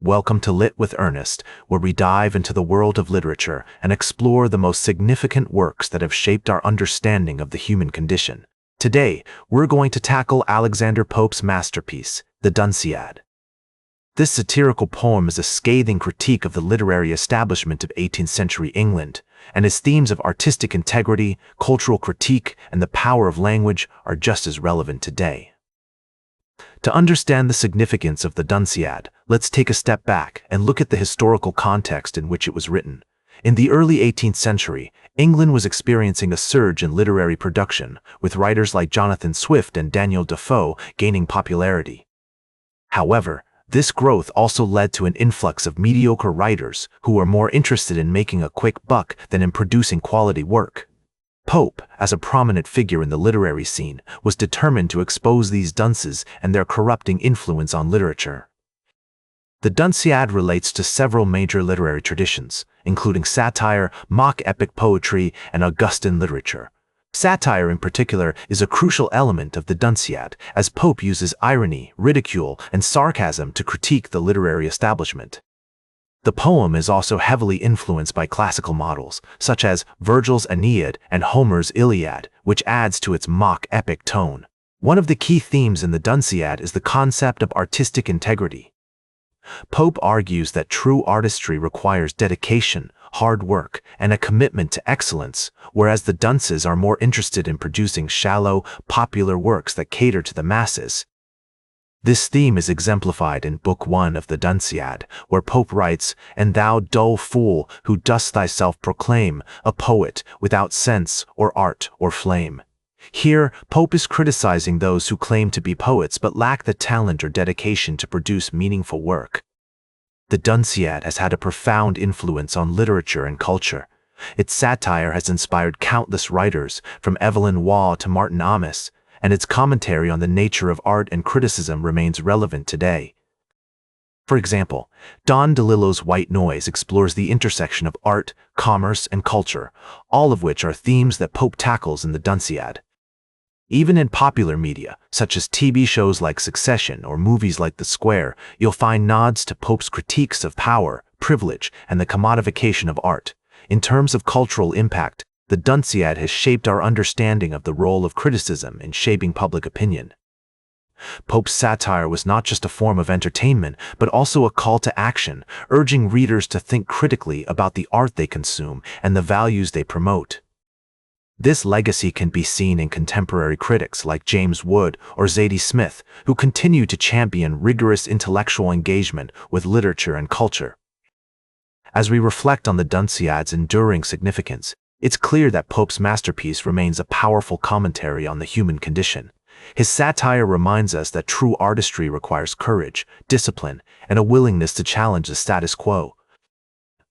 Welcome to Lit with Ernest, where we dive into the world of literature and explore the most significant works that have shaped our understanding of the human condition. Today, we're going to tackle Alexander Pope's masterpiece, the Dunciad. This satirical poem is a scathing critique of the literary establishment of 18th century England, and its themes of artistic integrity, cultural critique, and the power of language are just as relevant today. To understand the significance of the Dunciad, let's take a step back and look at the historical context in which it was written. In the early 18th century, England was experiencing a surge in literary production, with writers like Jonathan Swift and Daniel Defoe gaining popularity. However, this growth also led to an influx of mediocre writers who were more interested in making a quick buck than in producing quality work. Pope, as a prominent figure in the literary scene, was determined to expose these dunces and their corrupting influence on literature. The Dunciad relates to several major literary traditions, including satire, mock epic poetry, and Augustan literature. Satire in particular is a crucial element of the Dunciad, as Pope uses irony, ridicule, and sarcasm to critique the literary establishment. The poem is also heavily influenced by classical models, such as Virgil's Aeneid and Homer's Iliad, which adds to its mock epic tone. One of the key themes in the Dunciad is the concept of artistic integrity. Pope argues that true artistry requires dedication, hard work, and a commitment to excellence, whereas the dunces are more interested in producing shallow, popular works that cater to the masses. This theme is exemplified in Book 1 of the Dunciad, where Pope writes, "And thou dull fool, who dost thyself proclaim a poet without sense or art or flame." Here, Pope is criticizing those who claim to be poets but lack the talent or dedication to produce meaningful work. The Dunciad has had a profound influence on literature and culture. Its satire has inspired countless writers, from Evelyn Waugh to Martin Amis, and its commentary on the nature of art and criticism remains relevant today. For example, Don DeLillo's White Noise explores the intersection of art, commerce, and culture, all of which are themes that Pope tackles in the Dunciad. Even in popular media, such as TV shows like Succession or movies like The Square, you'll find nods to Pope's critiques of power, privilege, and the commodification of art. In terms of cultural impact, the Dunciad has shaped our understanding of the role of criticism in shaping public opinion. Pope's satire was not just a form of entertainment, but also a call to action, urging readers to think critically about the art they consume and the values they promote. This legacy can be seen in contemporary critics like James Wood or Zadie Smith, who continue to champion rigorous intellectual engagement with literature and culture. As we reflect on the Dunciad's enduring significance, it's clear that Pope's masterpiece remains a powerful commentary on the human condition. His satire reminds us that true artistry requires courage, discipline, and a willingness to challenge the status quo.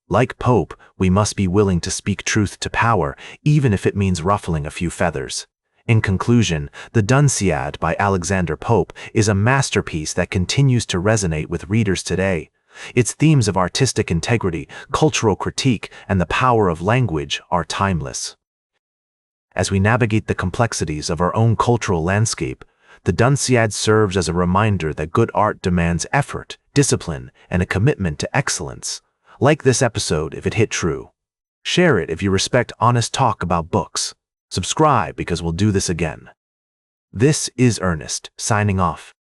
Like Pope, we must be willing to speak truth to power, even if it means ruffling a few feathers. In conclusion, the Dunciad by Alexander Pope is a masterpiece that continues to resonate with readers today. Its themes of artistic integrity, cultural critique, and the power of language are timeless. As we navigate the complexities of our own cultural landscape, the Dunciad serves as a reminder that good art demands effort, discipline, and a commitment to excellence. Like this episode if it hit true. Share it if you respect honest talk about books. Subscribe because we'll do this again. This is Ernest, signing off.